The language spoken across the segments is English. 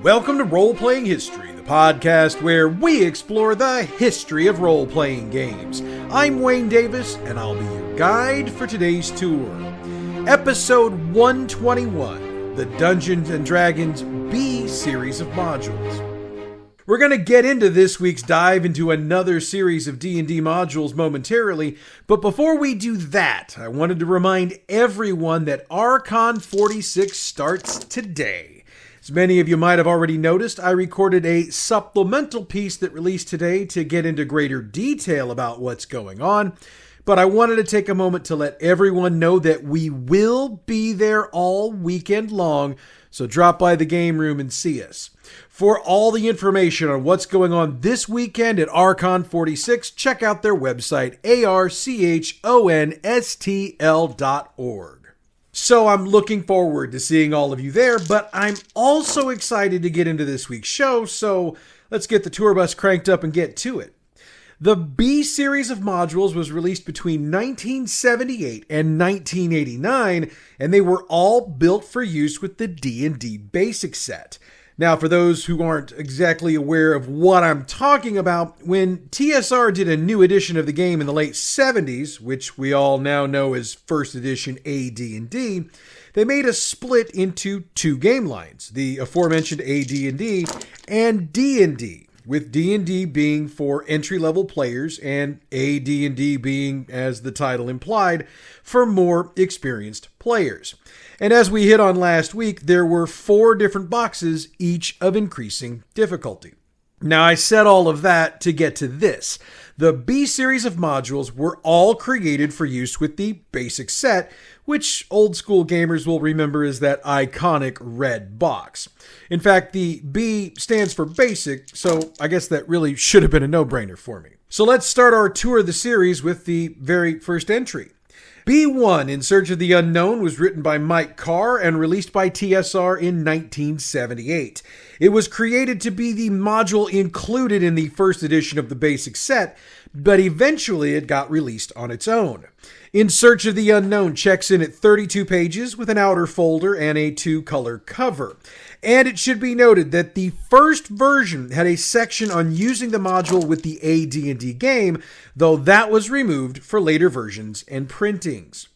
Welcome to Roleplaying History, the podcast where we explore the history of role-playing games. I'm Wayne Davis, and I'll be your guide for today's tour. Episode 121, the Dungeons & Dragons B series of modules. We're going to get into this week's dive into another series of D&D modules momentarily, but before we do that, I wanted to remind everyone that Archon 46 starts today. As many of you might have already noticed, I recorded a supplemental piece that released today to get into greater detail about what's going on, but I wanted to take a moment to let everyone know that we will be there all weekend long, so drop by the game room and see us. For all the information on what's going on this weekend at Archon 46, check out their website, archonstl.org. So I'm looking forward to seeing all of you there, but I'm also excited to get into this week's show, so let's get the tour bus cranked up and get to it. The B series of modules was released between 1978 and 1989, and they were all built for use with the D&D basic set. Now, for those who aren't exactly aware of what I'm talking about, when TSR did a new edition of the game in the late 70s, which we all now know as First Edition AD&D, they made a split into two game lines, the aforementioned AD&D and D&D, with D&D being for entry-level players and AD&D being, as the title implied, for more experienced players. And as we hit on last week, there were 4 different boxes, each of increasing difficulty. Now, I said all of that to get to this. The B series of modules were all created for use with the basic set, which old school gamers will remember as that iconic red box. In fact, the B stands for basic, so I guess that really should have been a no-brainer for me. So let's start our tour of the series with the very first entry. B1, In Search of the Unknown, was written by Mike Carr and released by TSR in 1978. It was created to be the module included in the first edition of the basic set, but eventually it got released on its own. In Search of the Unknown checks in at 32 pages with an outer folder and a 2-color cover. And it should be noted that the first version had a section on using the module with the AD&D game, though that was removed for later versions and printings.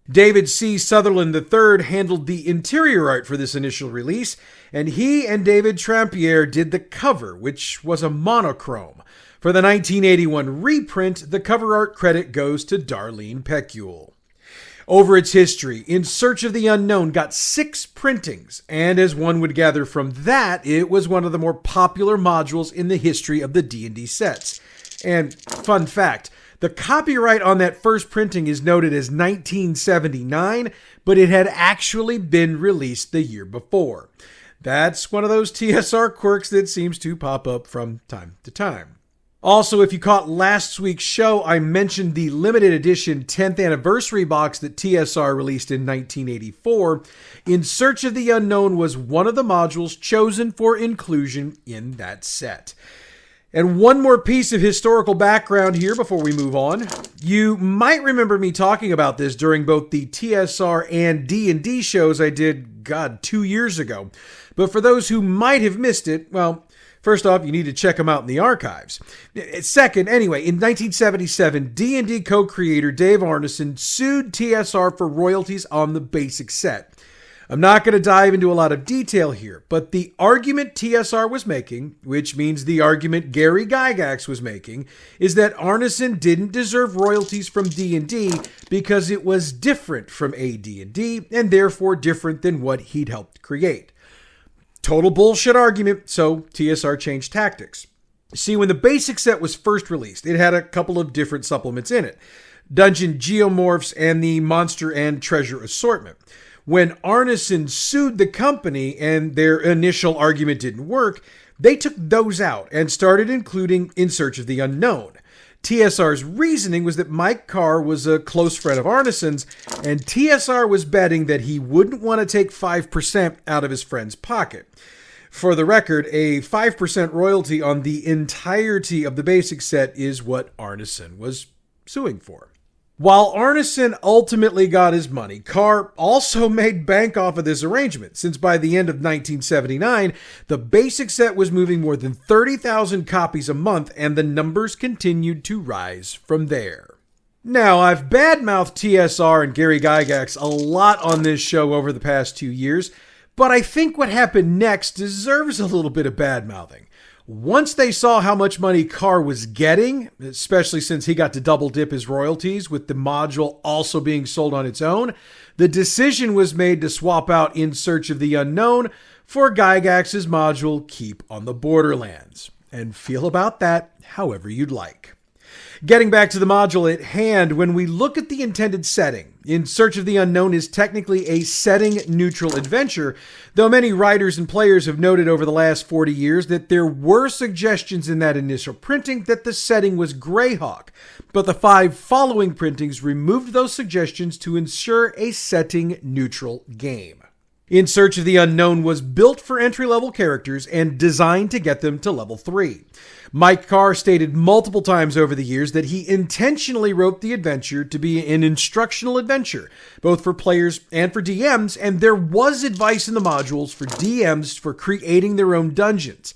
David C. Sutherland III handled the interior art for this initial release, and he and David Trampier did the cover, which was a monochrome. For the 1981 reprint, the cover art credit goes to Darlene Pecule. Over its history, In Search of the Unknown got 6 printings, and as one would gather from that, it was one of the more popular modules in the history of the D&D sets. And fun fact, the copyright on that first printing is noted as 1979, but it had actually been released the year before. That's one of those TSR quirks that seems to pop up from time to time. Also, if you caught last week's show, I mentioned the limited edition 10th anniversary box that TSR released in 1984. In Search of the Unknown was one of the modules chosen for inclusion in that set. And one more piece of historical background here before we move on. You might remember me talking about this during both the TSR and D&D shows I did, 2 years ago. But for those who might have missed it, well, first off, you need to check them out in the archives. Second, anyway, in 1977, D&D co-creator Dave Arneson sued TSR for royalties on the basic set. I'm not going to dive into a lot of detail here, but the argument TSR was making, which means the argument Gary Gygax was making, is that Arneson didn't deserve royalties from D&D because it was different from AD&D and therefore different than what he'd helped create. Total bullshit argument, so TSR changed tactics. See, when the basic set was first released, it had a couple of different supplements in it. Dungeon Geomorphs and the Monster and Treasure Assortment. When Arneson sued the company and their initial argument didn't work, they took those out and started including In Search of the Unknown. TSR's reasoning was that Mike Carr was a close friend of Arneson's, and TSR was betting that he wouldn't want to take 5% out of his friend's pocket. For the record, a 5% royalty on the entirety of the basic set is what Arneson was suing for. While Arneson ultimately got his money, Carr also made bank off of this arrangement, since by the end of 1979, the basic set was moving more than 30,000 copies a month, and the numbers continued to rise from there. Now, I've badmouthed TSR and Gary Gygax a lot on this show over the past 2 years, but I think what happened next deserves a little bit of badmouthing. Once they saw how much money Carr was getting, especially since he got to double dip his royalties with the module also being sold on its own, the decision was made to swap out In Search of the Unknown for Gygax's module Keep on the Borderlands. And feel about that however you'd like. Getting back to the module at hand, when we look at the intended setting, In Search of the Unknown is technically a setting-neutral adventure, though many writers and players have noted over the last 40 years that there were suggestions in that initial printing that the setting was Greyhawk, but the 5 following printings removed those suggestions to ensure a setting-neutral game. In Search of the Unknown was built for entry-level characters and designed to get them to level 3. Mike Carr stated multiple times over the years that he intentionally wrote the adventure to be an instructional adventure, both for players and for DMs, and there was advice in the modules for DMs for creating their own dungeons.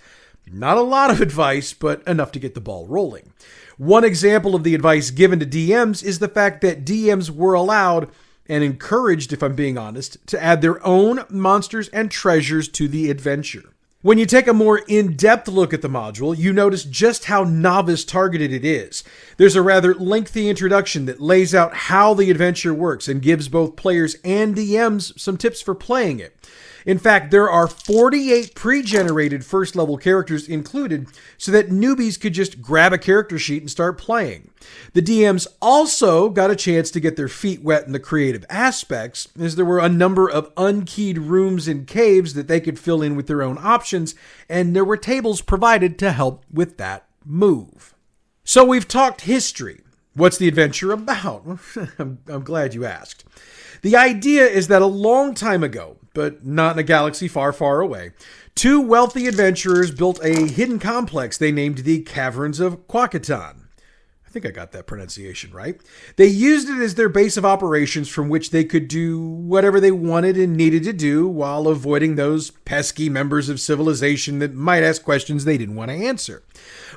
Not a lot of advice, but enough to get the ball rolling. One example of the advice given to DMs is the fact that DMs were allowed, and encouraged, if I'm being honest, to add their own monsters and treasures to the adventure. When you take a more in-depth look at the module, you notice just how novice-targeted it is. There's a rather lengthy introduction that lays out how the adventure works and gives both players and DMs some tips for playing it. In fact, there are 48 pre-generated first-level characters included so that newbies could just grab a character sheet and start playing. The DMs also got a chance to get their feet wet in the creative aspects, as there were a number of unkeyed rooms and caves that they could fill in with their own options, and there were tables provided to help with that move. So we've talked history. What's the adventure about? I'm glad you asked. The idea is that a long time ago, but not in a galaxy far, far away, 2 wealthy adventurers built a hidden complex they named the Caverns of Quakitan. I think I got that pronunciation right. They used it as their base of operations from which they could do whatever they wanted and needed to do while avoiding those pesky members of civilization that might ask questions they didn't want to answer.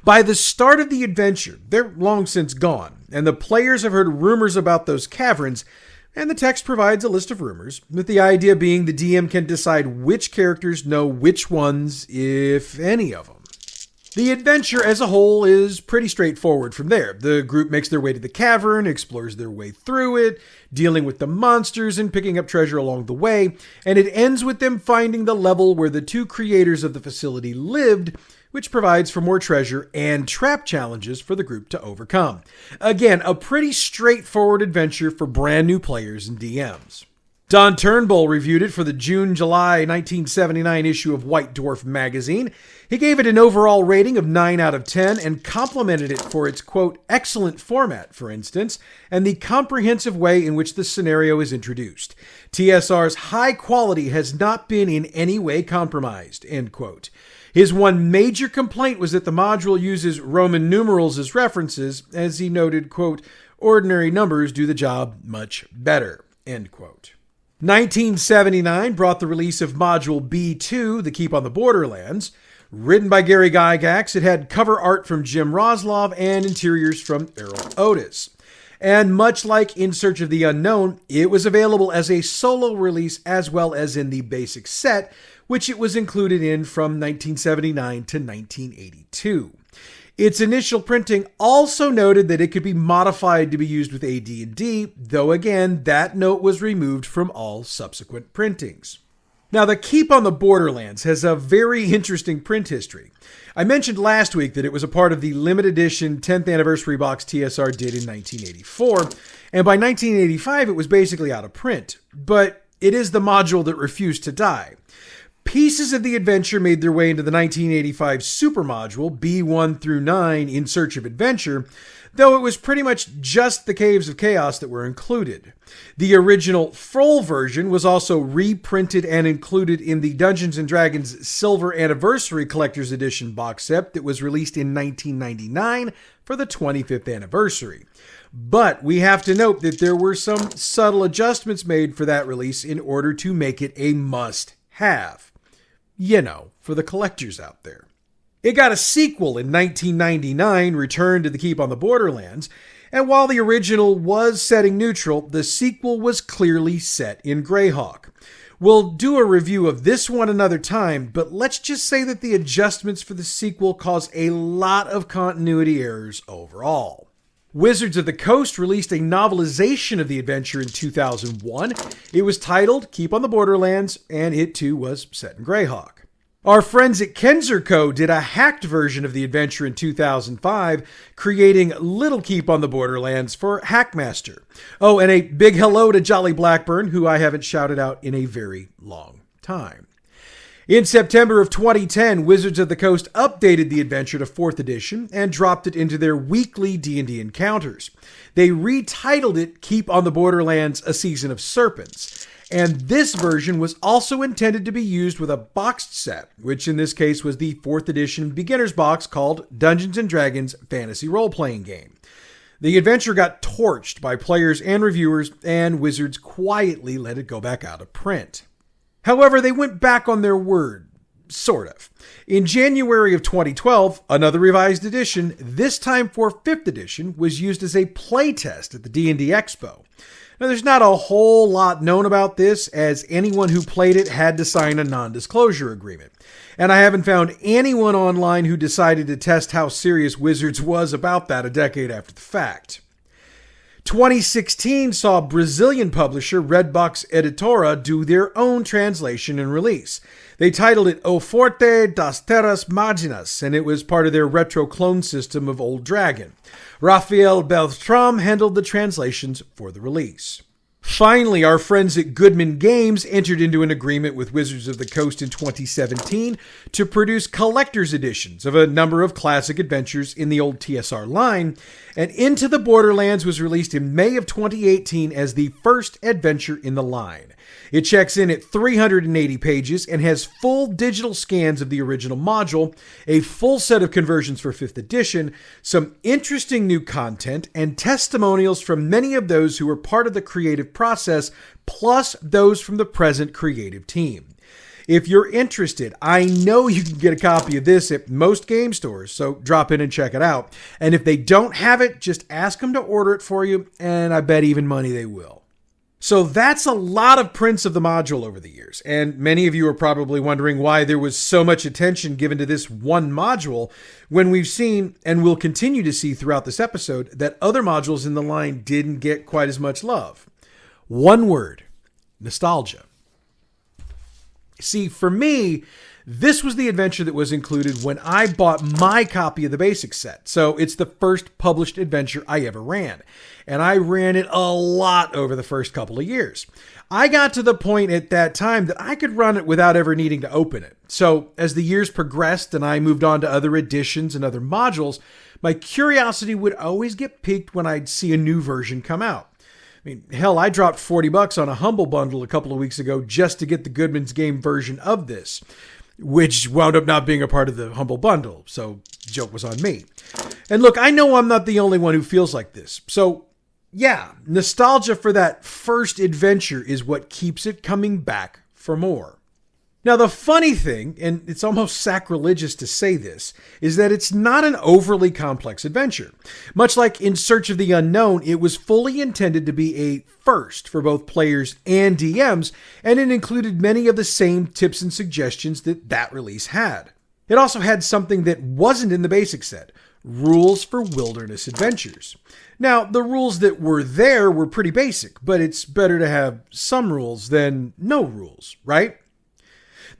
By the start of the adventure, they're long since gone, and the players have heard rumors about those caverns, and the text provides a list of rumors, with the idea being the DM can decide which characters know which ones, if any of them. The adventure as a whole is pretty straightforward from there. The group makes their way to the cavern, explores their way through it, dealing with the monsters and picking up treasure along the way, and it ends with them finding the level where the 2 creators of the facility lived, which provides for more treasure and trap challenges for the group to overcome. Again, a pretty straightforward adventure for brand new players and DMs. Don Turnbull reviewed it for the June-July 1979 issue of White Dwarf magazine. He gave it an overall rating of 9 out of 10 and complimented it for its, quote, excellent format, for instance, and the comprehensive way in which the scenario is introduced. TSR's high quality has not been in any way compromised, end quote. His one major complaint was that the module uses Roman numerals as references, as he noted, quote, ordinary numbers do the job much better, end quote. 1979 brought the release of Module B2, The Keep on the Borderlands. Written by Gary Gygax, it had cover art from Jim Roslov and interiors from Errol Otis. And much like In Search of the Unknown, it was available as a solo release as well as in the basic set, which it was included in from 1979 to 1982. Its initial printing also noted that it could be modified to be used with AD&D, though again, that note was removed from all subsequent printings. Now, the Keep on the Borderlands has a very interesting print history. I mentioned last week that it was a part of the limited edition 10th anniversary box TSR did in 1984, and by 1985 it was basically out of print, but it is the module that refused to die. Pieces of the adventure made their way into the 1985 super module, B1 through 9, In Search of Adventure, though it was pretty much just the Caves of Chaos that were included. The original full version was also reprinted and included in the Dungeons & Dragons Silver Anniversary Collector's Edition box set that was released in 1999 for the 25th anniversary. But we have to note that there were some subtle adjustments made for that release in order to make it a must-have. You know, for the collectors out there. It got a sequel in 1999, Return to the Keep on the Borderlands, and while the original was setting neutral, the sequel was clearly set in Greyhawk. We'll do a review of this one another time, but let's just say that the adjustments for the sequel caused a lot of continuity errors overall. Wizards of the Coast released a novelization of the adventure in 2001. It was titled Keep on the Borderlands, and it too was set in Greyhawk. Our friends at Kenzer Co. did a hacked version of the adventure in 2005, creating Little Keep on the Borderlands for Hackmaster. Oh, and a big hello to Jolly Blackburn, who I haven't shouted out in a very long time. In September of 2010, Wizards of the Coast updated the adventure to 4th edition and dropped it into their weekly D&D encounters. They retitled it Keep on the Borderlands: A Season of Serpents. And this version was also intended to be used with a boxed set, which in this case was the 4th edition beginner's box called Dungeons & Dragons Fantasy Role-Playing Game. The adventure got torched by players and reviewers, and Wizards quietly let it go back out of print. However, they went back on their word, sort of. In January of 2012, another revised edition, this time for 5th edition, was used as a playtest at the D&D Expo. Now, there's not a whole lot known about this, as anyone who played it had to sign a non-disclosure agreement. And I haven't found anyone online who decided to test how serious Wizards was about that a decade after the fact. 2016 saw Brazilian publisher Redbox Editora do their own translation and release. They titled it O Forte das Terras Maginas, and it was part of their retro clone system of Old Dragon. Rafael Beltram handled the translations for the release. Finally, our friends at Goodman Games entered into an agreement with Wizards of the Coast in 2017 to produce collector's editions of a number of classic adventures in the old TSR line, and Into the Borderlands was released in May of 2018 as the first adventure in the line. It checks in at 380 pages and has full digital scans of the original module, a full set of conversions for 5th edition, some interesting new content, and testimonials from many of those who were part of the creative process, plus those from the present creative team. If you're interested, I know you can get a copy of this at most game stores, so drop in and check it out. And if they don't have it, just ask them to order it for you, and I bet even money they will. So that's a lot of prints of the module over the years, and many of you are probably wondering why there was so much attention given to this one module when we've seen, and will continue to see throughout this episode, that other modules in the line didn't get quite as much love. One word: nostalgia. See, for me, this was the adventure that was included when I bought my copy of the basic set. So it's the first published adventure I ever ran. And I ran it a lot over the first couple of years. I got to the point at that time that I could run it without ever needing to open it. So as the years progressed and I moved on to other editions and other modules, my curiosity would always get piqued when I'd see a new version come out. I mean, hell, I dropped $40 on a Humble Bundle a couple of weeks ago just to get the Goodman's Game version of this, which wound up not being a part of the Humble Bundle, so the joke was on me. And look, I know I'm not the only one who feels like this, so yeah, nostalgia for that first adventure is what keeps it coming back for more. Now, the funny thing, and it's almost sacrilegious to say this, is that it's not an overly complex adventure. Much like In Search of the Unknown, it was fully intended to be a first for both players and DMs, and it included many of the same tips and suggestions that that release had. It also had something that wasn't in the basic set: rules for wilderness adventures. Now, the rules that were there were pretty basic, but it's better to have some rules than no rules, right?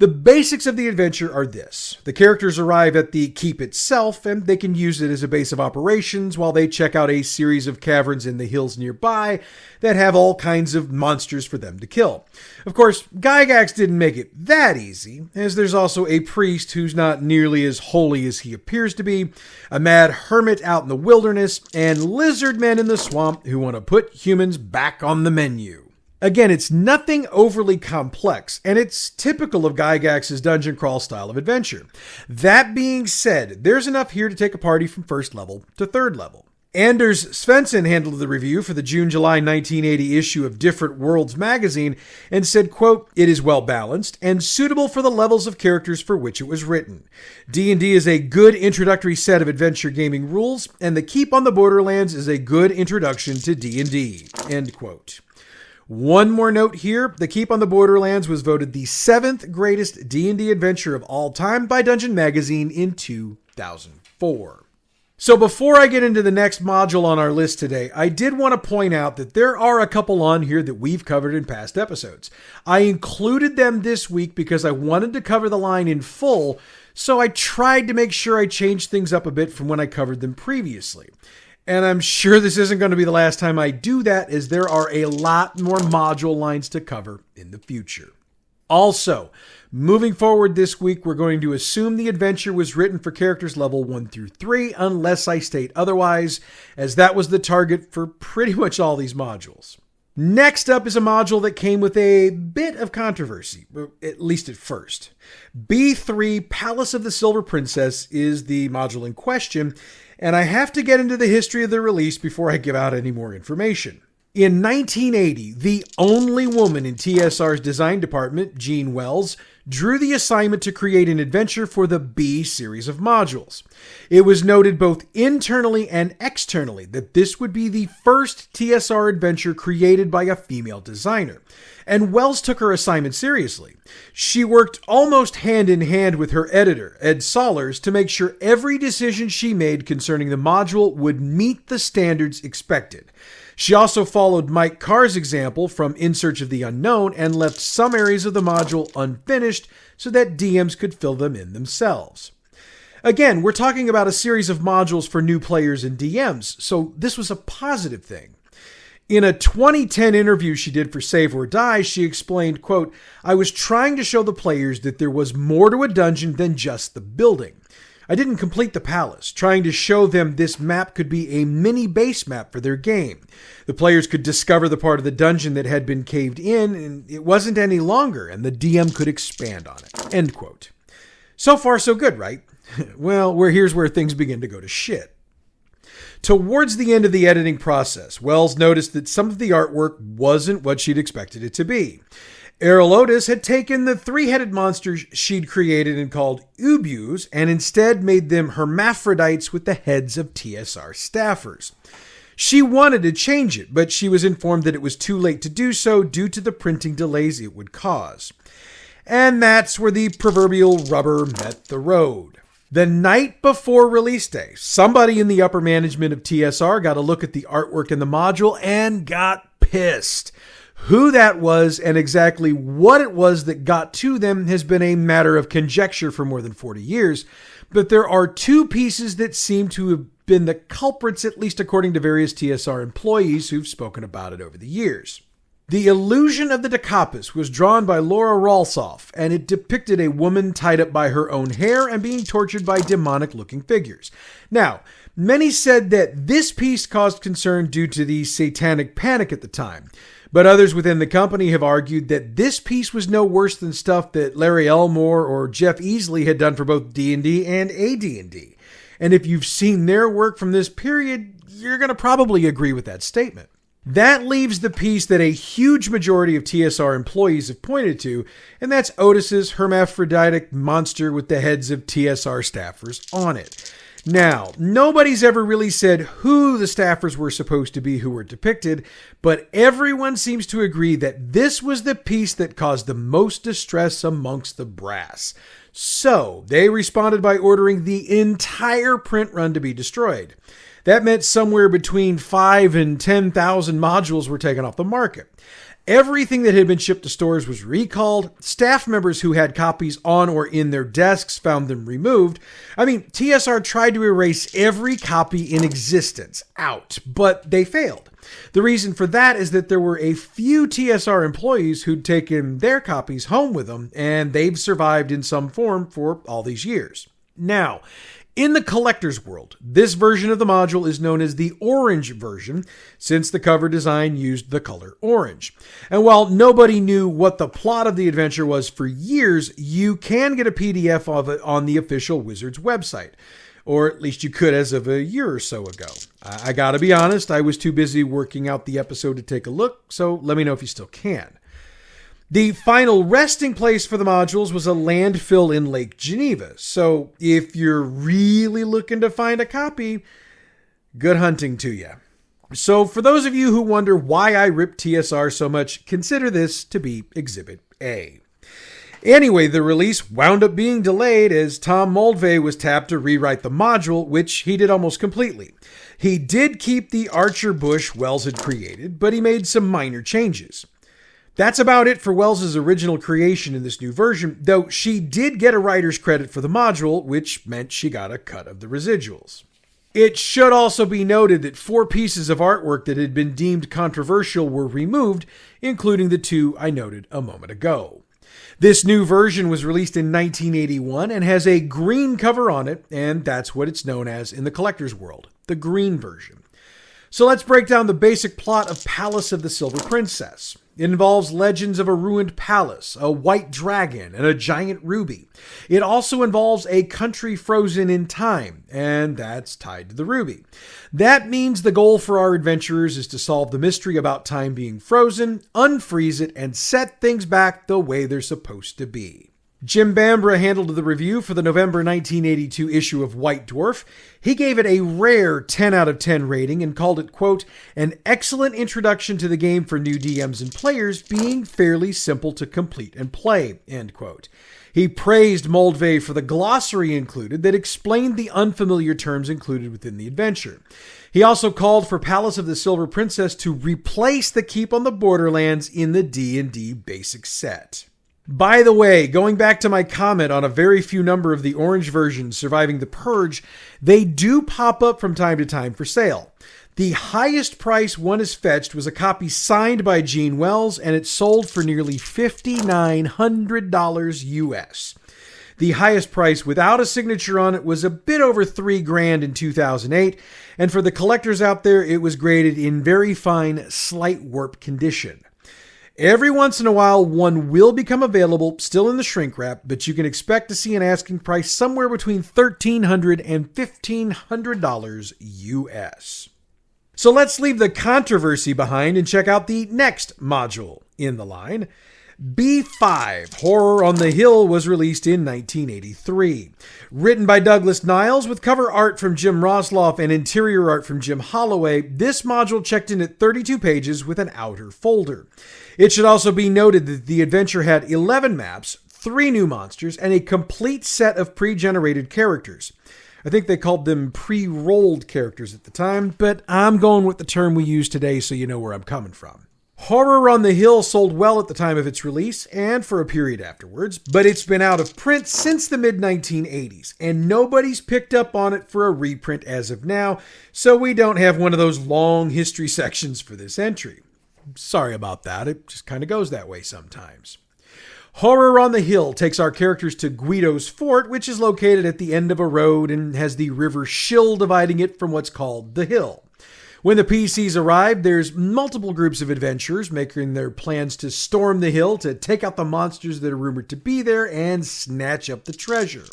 The basics of the adventure are this. The characters arrive at the keep itself, and they can use it as a base of operations while they check out a series of caverns in the hills nearby that have all kinds of monsters for them to kill. Of course, Gygax didn't make it that easy, as there's also a priest who's not nearly as holy as he appears to be, a mad hermit out in the wilderness, and lizard men in the swamp who want to put humans back on the menu. Again, it's nothing overly complex, and it's typical of Gygax's dungeon crawl style of adventure. That being said, there's enough here to take a party from first level to third level. Anders Svensson handled the review for the June-July 1980 issue of Different Worlds magazine and said, quote, "It is well balanced and suitable for the levels of characters for which it was written. D&D is a good introductory set of adventure gaming rules, and the Keep on the Borderlands is a good introduction to D&D." End quote. One more note here, The Keep on the Borderlands was voted the 7th greatest D&D adventure of all time by Dungeon Magazine in 2004. So before I get into the next module on our list today, I did want to point out that there are a couple on here that we've covered in past episodes. I included them this week because I wanted to cover the line in full, so I tried to make sure I changed things up a bit from when I covered them previously. And I'm sure this isn't going to be the last time I do that, as there are a lot more module lines to cover in the future. Also, moving forward this week, we're going to assume the adventure was written for characters level 1 through 3, unless I state otherwise, as that was the target for pretty much all these modules. Next up is a module that came with a bit of controversy, at least at first. B3 Palace of the Silver Princess is the module in question, and I have to get into the history of the release before I give out any more information. In 1980, the only woman in TSR's design department, Jean Wells, drew the assignment to create an adventure for the B series of modules. It was noted both internally and externally that this would be the first TSR adventure created by a female designer, and Wells took her assignment seriously. She worked almost hand in hand with her editor, Ed Sollers, to make sure every decision she made concerning the module would meet the standards expected. She also followed Mike Carr's example from In Search of the Unknown and left some areas of the module unfinished so that DMs could fill them in themselves. Again, we're talking about a series of modules for new players and DMs, so this was a positive thing. In a 2010 interview she did for Save or Die, she explained, quote, "I was trying to show the players that there was more to a dungeon than just the building. I didn't complete the palace, trying to show them this map could be a mini base map for their game. The players could discover the part of the dungeon that had been caved in, and it wasn't any longer, and the DM could expand on it." End quote. So far, so good, right? Well, here's where things begin to go to shit. Towards the end of the editing process, Wells noticed that some of the artwork wasn't what she'd expected it to be. Errol Otis had taken the three-headed monsters she'd created and called Ubus and instead made them hermaphrodites with the heads of TSR staffers. She wanted to change it, but she was informed that it was too late to do so due to the printing delays it would cause. And that's where the proverbial rubber met the road. The night before release day, somebody in the upper management of TSR got a look at the artwork in the module and got pissed. Who that was and exactly what it was that got to them has been a matter of conjecture for more than 40 years, but there are two pieces that seem to have been the culprits, at least according to various TSR employees who've spoken about it over the years. The illusion of the Decapus was drawn by Laura Ralsoff, and it depicted a woman tied up by her own hair and being tortured by demonic-looking figures. Now, many said that this piece caused concern due to the satanic panic at the time, but others within the company have argued that this piece was no worse than stuff that Larry Elmore or Jeff Easley had done for both D&D and AD&D. And if you've seen their work from this period, you're going to probably agree with that statement. That leaves the piece that a huge majority of TSR employees have pointed to, and that's Otis's hermaphroditic monster with the heads of TSR staffers on it. Now, nobody's ever really said who the staffers were supposed to be who were depicted, but everyone seems to agree that this was the piece that caused the most distress amongst the brass. So, they responded by ordering the entire print run to be destroyed. That meant somewhere between 5,000 and 10,000 modules were taken off the market. Everything that had been shipped to stores was recalled. Staff members who had copies on or in their desks found them removed. I mean, TSR tried to erase every copy in existence out, but they failed. The reason for that is that there were a few TSR employees who'd taken their copies home with them, and they've survived in some form for all these years. Now, in the collector's world, this version of the module is known as the orange version, since the cover design used the color orange. And while nobody knew what the plot of the adventure was for years, you can get a PDF of it on the official Wizards website. Or at least you could as of a year or so ago. I gotta be honest, I was too busy working out the episode to take a look, so let me know if you still can. The final resting place for the modules was a landfill in Lake Geneva, so if you're really looking to find a copy, good hunting to you. So for those of you who wonder why I rip TSR so much, consider this to be Exhibit A. Anyway, the release wound up being delayed as Tom Moldvay was tapped to rewrite the module, which he did almost completely. He did keep the Archer bush Wells had created, but he made some minor changes. That's about it for Wells' original creation in this new version, though she did get a writer's credit for the module, which meant she got a cut of the residuals. It should also be noted that 4 pieces of artwork that had been deemed controversial were removed, including the 2 I noted a moment ago. This new version was released in 1981 and has a green cover on it, and that's what it's known as in the collector's world, the green version. So let's break down the basic plot of Palace of the Silver Princess. It involves legends of a ruined palace, a white dragon, and a giant ruby. It also involves a country frozen in time, and that's tied to the ruby. That means the goal for our adventurers is to solve the mystery about time being frozen, unfreeze it, and set things back the way they're supposed to be. Jim Bambra handled the review for the November 1982 issue of White Dwarf. He gave it a rare 10 out of 10 rating and called it, quote, an excellent introduction to the game for new DMs and players, being fairly simple to complete and play, end quote. He praised Moldvay for the glossary included that explained the unfamiliar terms included within the adventure. He also called for Palace of the Silver Princess to replace the Keep on the Borderlands in the D&D basic set. By the way, going back to my comment on a very few number of the orange versions surviving the purge, they do pop up from time to time for sale. The highest price one has fetched was a copy signed by Gene Wells, and it sold for nearly $5,900 US. The highest price without a signature on it was a bit over $3,000 in 2008, and for the collectors out there, it was graded in very fine, slight warp condition. Every once in a while, one will become available, still in the shrink wrap, but you can expect to see an asking price somewhere between $1,300 and $1,500 US. So let's leave the controversy behind and check out the next module in the line. B5, Horror on the Hill, was released in 1983. Written by Douglas Niles with cover art from Jim Rosloff and interior art from Jim Holloway, this module checked in at 32 pages with an outer folder. It should also be noted that the adventure had 11 maps, 3 new monsters, and a complete set of pre-generated characters. I think they called them pre-rolled characters at the time, but I'm going with the term we use today so you know where I'm coming from. Horror on the Hill sold well at the time of its release and for a period afterwards, but it's been out of print since the mid-1980s, and nobody's picked up on it for a reprint as of now, so we don't have one of those long history sections for this entry. Sorry about that, it just kind of goes that way sometimes. Horror on the Hill takes our characters to Guido's Fort, which is located at the end of a road and has the river Schill dividing it from what's called the Hill. When the PCs arrive, there's multiple groups of adventurers making their plans to storm the hill to take out the monsters that are rumored to be there and snatch up the treasure.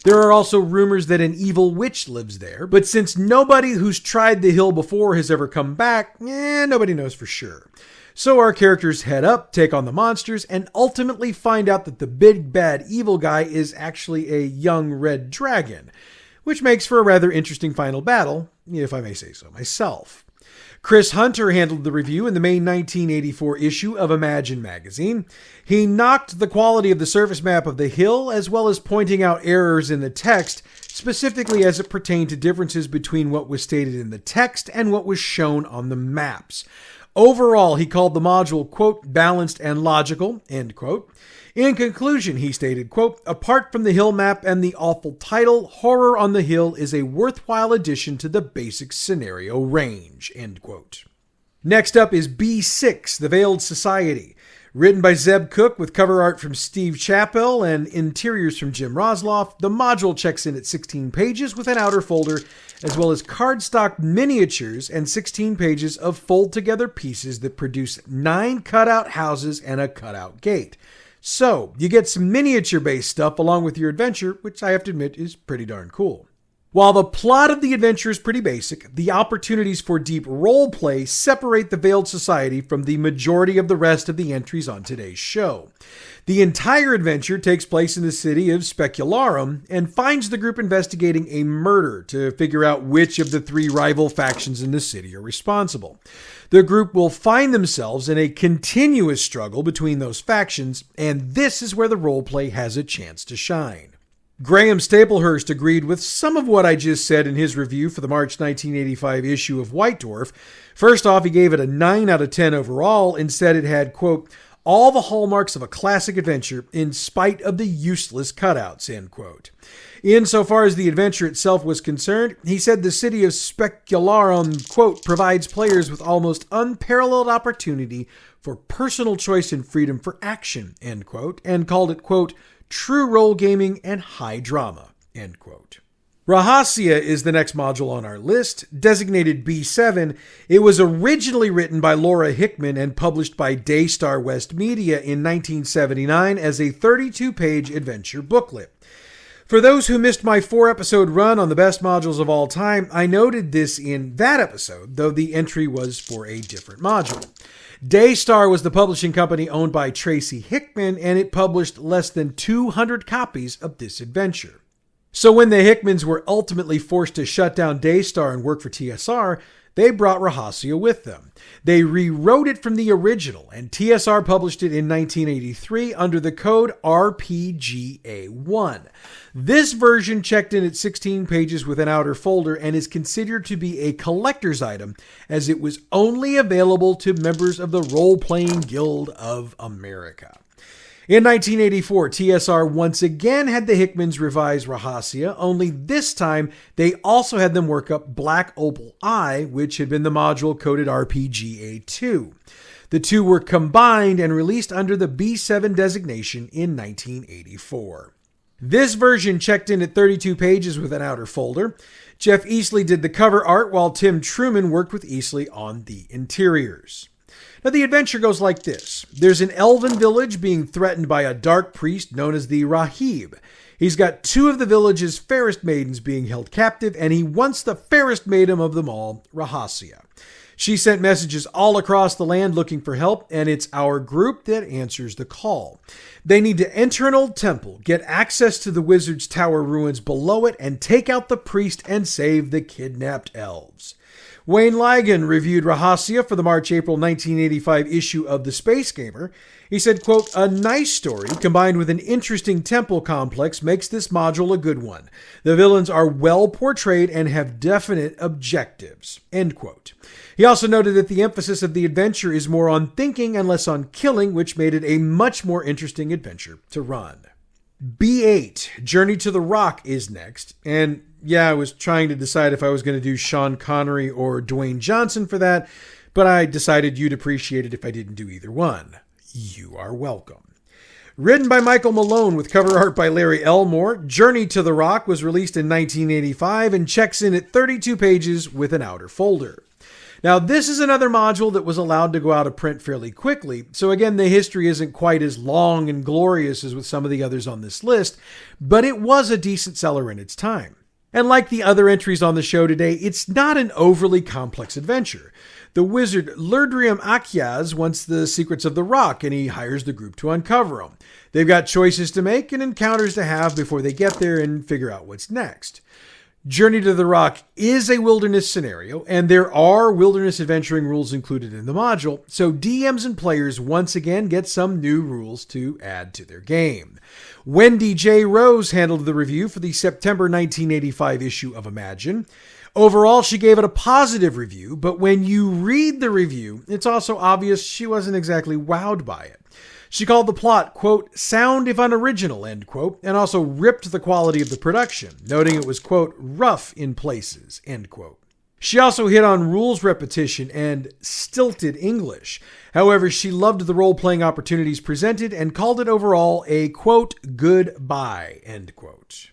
There are also rumors that an evil witch lives there, but since nobody who's tried the hill before has ever come back, nobody knows for sure. So our characters head up, take on the monsters, and ultimately find out that the big bad evil guy is actually a young red dragon, which makes for a rather interesting final battle, if I may say so myself. Chris Hunter handled the review in the May 1984 issue of Imagine magazine. He knocked the quality of the surface map of the hill, as well as pointing out errors in the text, specifically as it pertained to differences between what was stated in the text and what was shown on the maps. Overall, he called the module, quote, balanced and logical, end quote. In conclusion, he stated, quote, apart from the hill map and the awful title, Horror on the Hill is a worthwhile addition to the basic scenario range, end quote. Next up is B6, The Veiled Society. Written by Zeb Cook with cover art from Steve Chappell and interiors from Jim Rosloff, the module checks in at 16 pages with an outer folder, as well as cardstock miniatures and 16 pages of fold-together pieces that produce 9 cutout houses and a cutout gate. So, you get some miniature-based stuff along with your adventure, which I have to admit is pretty darn cool. While the plot of the adventure is pretty basic, the opportunities for deep roleplay separate the Veiled Society from the majority of the rest of the entries on today's show. The entire adventure takes place in the city of Specularum and finds the group investigating a murder to figure out which of the three rival factions in the city are responsible. The group will find themselves in a continuous struggle between those factions, and this is where the roleplay has a chance to shine. Graham Staplehurst agreed with some of what I just said in his review for the March 1985 issue of White Dwarf. First off, he gave it a 9 out of 10 overall and said it had, quote, all the hallmarks of a classic adventure in spite of the useless cutouts, end quote. Insofar as the adventure itself was concerned, he said the city of Specularum, quote, provides players with almost unparalleled opportunity for personal choice and freedom for action, end quote, and called it, quote, true role gaming and high drama, end quote. Rahasia is the next module on our list. Designated B7, it was originally written by Laura Hickman and published by Daystar West Media in 1979 as a 32-page adventure booklet. For those who missed my 4-episode run on the best modules of all time, I noted this in that episode, though the entry was for a different module. Daystar was the publishing company owned by Tracy Hickman, and it published less than 200 copies of this adventure. So when the Hickmans were ultimately forced to shut down Daystar and work for TSR, they brought Rahasia with them. They rewrote it from the original, and TSR published it in 1983 under the code RPGA1. This version checked in at 16 pages with an outer folder and is considered to be a collector's item, as it was only available to members of the Role-Playing Guild of America. In 1984, TSR once again had the Hickmans revise Rahasia, only this time they also had them work up Black Opal Eye, which had been the module coded RPGA2. The two were combined and released under the B7 designation in 1984. This version checked in at 32 pages with an outer folder. Jeff Easley did the cover art while Tim Truman worked with Easley on the interiors. Now, the adventure goes like this. There's an elven village being threatened by a dark priest known as the Rahib. He's got two of the village's fairest maidens being held captive, and he wants the fairest maiden of them all, Rahasia. She sent messages all across the land looking for help, and it's our group that answers the call. They need to enter an old temple, get access to the wizard's tower ruins below it, and take out the priest and save the kidnapped elves. Wayne Ligon reviewed Rahasia for the March-April 1985 issue of The Space Gamer. He said, quote, a nice story combined with an interesting temple complex makes this module a good one. The villains are well portrayed and have definite objectives, end quote. He also noted that the emphasis of the adventure is more on thinking and less on killing, which made it a much more interesting adventure to run. B8, Journey to the Rock is next, and yeah, I was trying to decide if I was going to do Sean Connery or Dwayne Johnson for that, but I decided you'd appreciate it if I didn't do either one. You are welcome. Written by Michael Malone with cover art by Larry Elmore, Journey to the Rock was released in 1985 and checks in at 32 pages with an outer folder. Now, this is another module that was allowed to go out of print fairly quickly, so again, the history isn't quite as long and glorious as with some of the others on this list, but it was a decent seller in its time. And like the other entries on the show today, it's not an overly complex adventure. The wizard Lurdrium Akyaz wants the secrets of the rock, and he hires the group to uncover them. They've got choices to make and encounters to have before they get there and figure out what's next. Journey to the Rock is a wilderness scenario, and there are wilderness adventuring rules included in the module, so DMs and players once again get some new rules to add to their game. Wendy J. Rose handled the review for the September 1985 issue of Imagine. Overall, she gave it a positive review, but when you read the review, it's also obvious she wasn't exactly wowed by it. She called the plot, quote, sound if unoriginal, end quote, and also ripped the quality of the production, noting it was, quote, rough in places, end quote. She also hit on rules repetition and stilted English. However, she loved the role-playing opportunities presented and called it overall a, quote, good buy, end quote.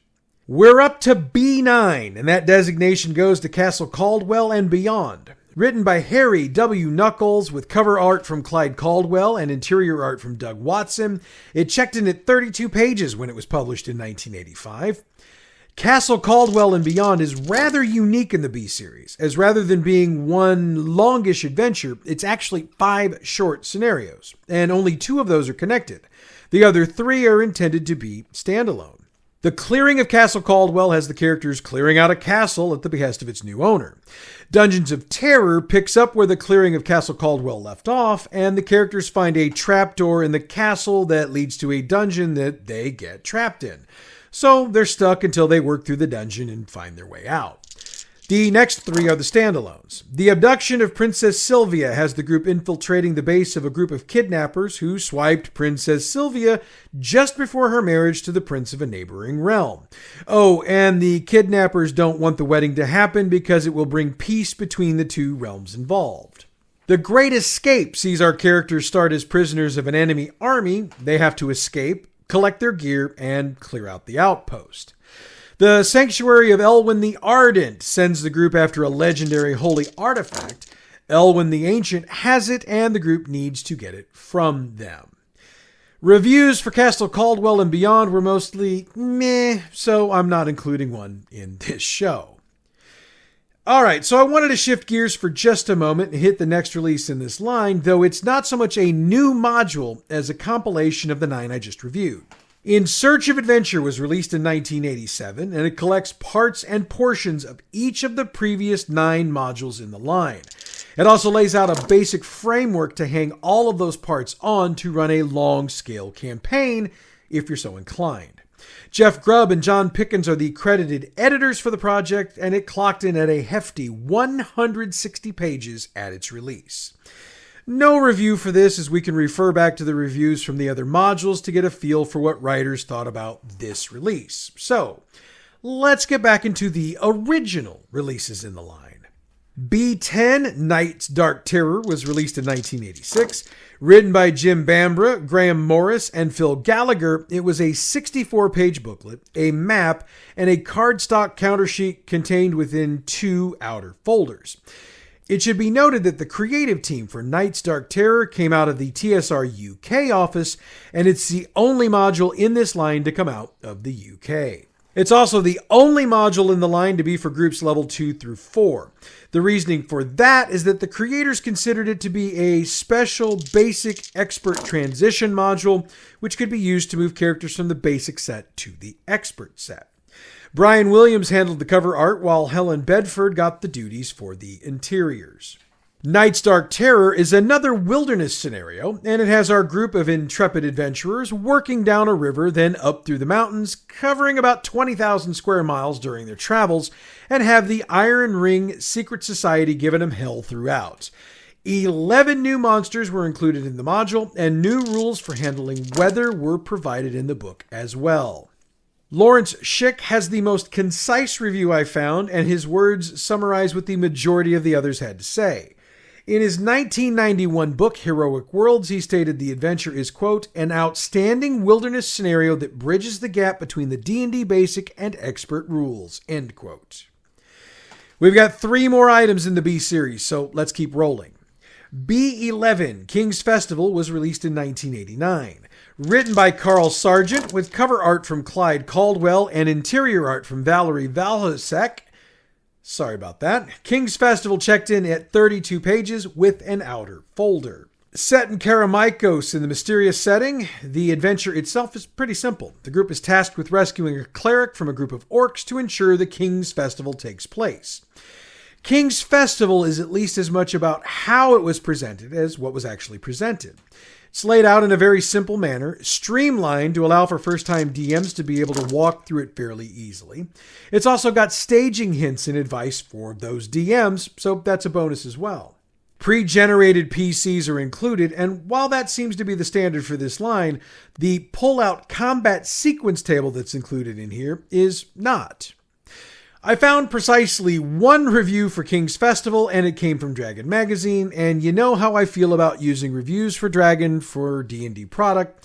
We're up to B9, and that designation goes to Castle Caldwell and beyond. Written by Harry W. Knuckles with cover art from Clyde Caldwell and interior art from Doug Watson, it checked in at 32 pages when it was published in 1985. Castle Caldwell and Beyond is rather unique in the B-Series, as rather than being one longish adventure, it's actually 5 short scenarios, and only 2 of those are connected. The other 3 are intended to be standalone. The Clearing of Castle Caldwell has the characters clearing out a castle at the behest of its new owner. Dungeons of Terror picks up where the Clearing of Castle Caldwell left off, and the characters find a trapdoor in the castle that leads to a dungeon that they get trapped in. So they're stuck until they work through the dungeon and find their way out. The next 3 are the standalones. The Abduction of Princess Sylvia has the group infiltrating the base of a group of kidnappers who swiped Princess Sylvia just before her marriage to the prince of a neighboring realm. Oh, and the kidnappers don't want the wedding to happen because it will bring peace between the 2 realms involved. The Great Escape sees our characters start as prisoners of an enemy army. They have to escape, collect their gear, and clear out the outpost. The Sanctuary of Elwyn the Ardent sends the group after a legendary holy artifact. Elwyn the Ancient has it, and the group needs to get it from them. Reviews for Castle Caldwell and Beyond were mostly meh, so I'm not including one in this show. Alright, so I wanted to shift gears for just a moment and hit the next release in this line, though it's not so much a new module as a compilation of the 9 I just reviewed. In Search of Adventure was released in 1987, and it collects parts and portions of each of the previous 9 modules in the line. It also lays out a basic framework to hang all of those parts on to run a long-scale campaign, if you're so inclined. Jeff Grubb and John Pickens are the credited editors for the project, and it clocked in at a hefty 160 pages at its release. No review for this, as we can refer back to the reviews from the other modules to get a feel for what writers thought about this release. So, let's get back into the original releases in the line. B10, Night's Dark Terror, was released in 1986. Written by Jim Bambra, Graham Morris, and Phil Gallagher, it was a 64-page booklet, a map, and a cardstock counter sheet contained within 2 outer folders. It should be noted that the creative team for Night's Dark Terror came out of the TSR UK office, and it's the only module in this line to come out of the UK. It's also the only module in the line to be for groups level 2 through 4. The reasoning for that is that the creators considered it to be a special basic expert transition module, which could be used to move characters from the basic set to the expert set. Brian Williams handled the cover art, while Helen Bedford got the duties for the interiors. Night's Dark Terror is another wilderness scenario, and it has our group of intrepid adventurers working down a river, then up through the mountains, covering about 20,000 square miles during their travels, and have the Iron Ring Secret Society giving them hell throughout. 11 new monsters were included in the module, and new rules for handling weather were provided in the book as well. Lawrence Schick has the most concise review I found, and his words summarize what the majority of the others had to say. In his 1991 book, Heroic Worlds, he stated the adventure is, quote, an outstanding wilderness scenario that bridges the gap between the D&D basic and expert rules, end quote. We've got 3 more items in the B series, so let's keep rolling. B11, King's Festival, was released in 1989. Written by Carl Sargent, with cover art from Clyde Caldwell and interior art from Valerie Valhasek. Sorry about that. King's Festival checked in at 32 pages with an outer folder. Set in Karameikos in the mysterious setting, the adventure itself is pretty simple. The group is tasked with rescuing a cleric from a group of orcs to ensure the King's Festival takes place. King's Festival is at least as much about how it was presented as what was actually presented. It's laid out in a very simple manner, streamlined to allow for first-time DMs to be able to walk through it fairly easily. It's also got staging hints and advice for those DMs, so that's a bonus as well. Pre-generated PCs are included, and while that seems to be the standard for this line, the pull-out combat sequence table that's included in here is not. I found precisely 1 review for King's Festival, and it came from Dragon Magazine, and you know how I feel about using reviews for Dragon for D&D product.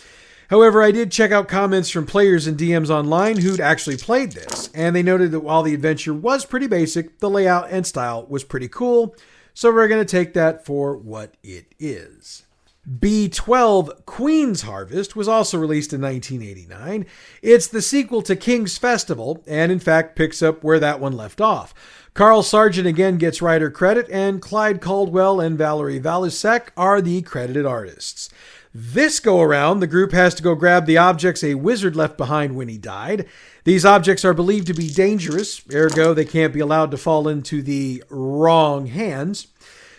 However, I did check out comments from players and DMs online who'd actually played this, and they noted that while the adventure was pretty basic, the layout and style was pretty cool, so we're going to take that for what it is. B12 Queen's Harvest was also released in 1989. It's the sequel to King's Festival, and in fact picks up where that one left off. Carl Sargent again gets writer credit, and Clyde Caldwell and Valerie Valusek are the credited artists. This go around, the group has to go grab the objects a wizard left behind when he died. These objects are believed to be dangerous, ergo they can't be allowed to fall into the wrong hands.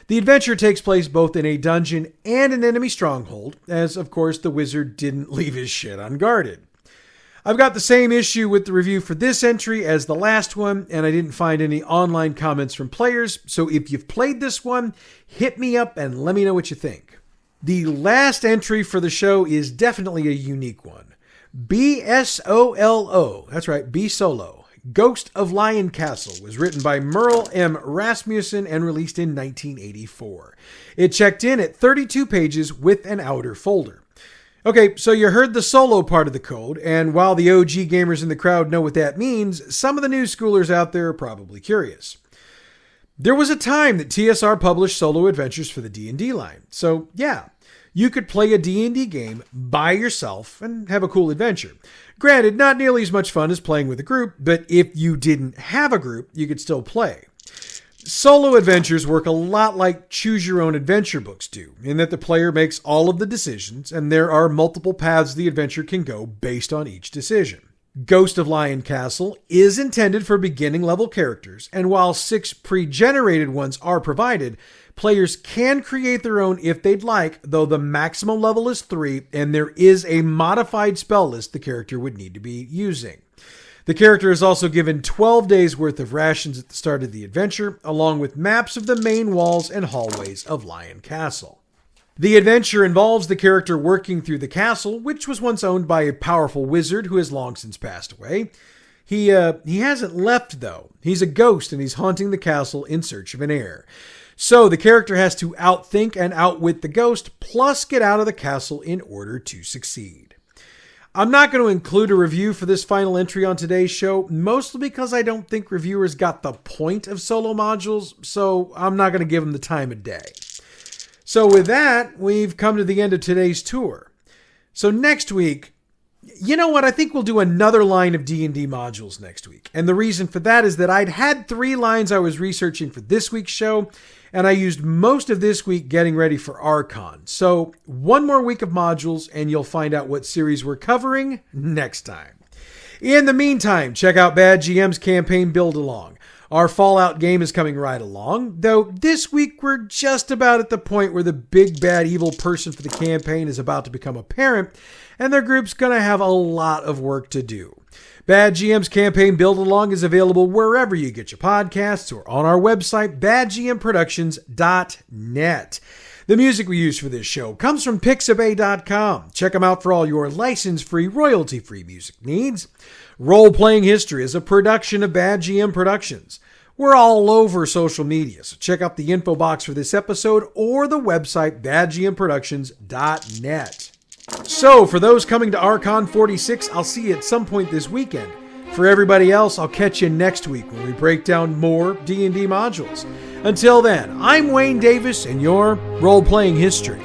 The adventure takes place both in a dungeon and an enemy stronghold, as of course the wizard didn't leave his shit unguarded. I've got the same issue with the review for this entry as the last one, and I didn't find any online comments from players, so if you've played this one, hit me up and let me know what you think. The last entry for the show is definitely a unique one. B-S-O-L-O, that's right, B-Solo. Ghost of Lion Castle was written by Merle M. Rasmussen and released in 1984. It checked in at 32 pages with an outer folder. Okay, so you heard the solo part of the code, and while the OG gamers in the crowd know what that means, some of the new schoolers out there are probably curious. There was a time that TSR published solo adventures for the D&D line, so yeah, you could play a D&D game by yourself and have a cool adventure. Granted, not nearly as much fun as playing with a group, but if you didn't have a group, you could still play. Solo adventures work a lot like choose-your-own-adventure books do, in that the player makes all of the decisions, and there are multiple paths the adventure can go based on each decision. Ghost of Lion Castle is intended for beginning-level characters, and while 6 pre-generated ones are provided, players can create their own if they'd like, though the maximum level is 3, and there is a modified spell list the character would need to be using. The character is also given 12 days worth of rations at the start of the adventure, along with maps of the main walls and hallways of Lion Castle. The adventure involves the character working through the castle, which was once owned by a powerful wizard who has long since passed away. He hasn't left, though. He's a ghost, and he's haunting the castle in search of an heir. So the character has to outthink and outwit the ghost, plus get out of the castle in order to succeed. I'm not going to include a review for this final entry on today's show, mostly because I don't think reviewers got the point of solo modules, so I'm not going to give them the time of day. So with that, we've come to the end of today's tour. So next week, you know what? I think we'll do another line of D&D modules next week. And the reason for that is that I'd had 3 lines I was researching for this week's show, and I used most of this week getting ready for Archon. So 1 more week of modules, and you'll find out what series we're covering next time. In the meantime, check out Bad GM's campaign Build Along. Our Fallout game is coming right along, though this week we're just about at the point where the big bad evil person for the campaign is about to become apparent, and their group's going to have a lot of work to do. Bad GM's campaign Build Along is available wherever you get your podcasts or on our website, badgmproductions.net. The music we use for this show comes from Pixabay.com. Check them out for all your license-free, royalty-free music needs. Roleplaying History is a production of Bad GM Productions. We're all over social media, so check out the info box for this episode or the website badgmproductions.net. So, for those coming to Archon 46, I'll see you at some point this weekend. For everybody else, I'll catch you next week when we break down more D&D modules. Until then, I'm Wayne Davis, and you're Role-Playing History.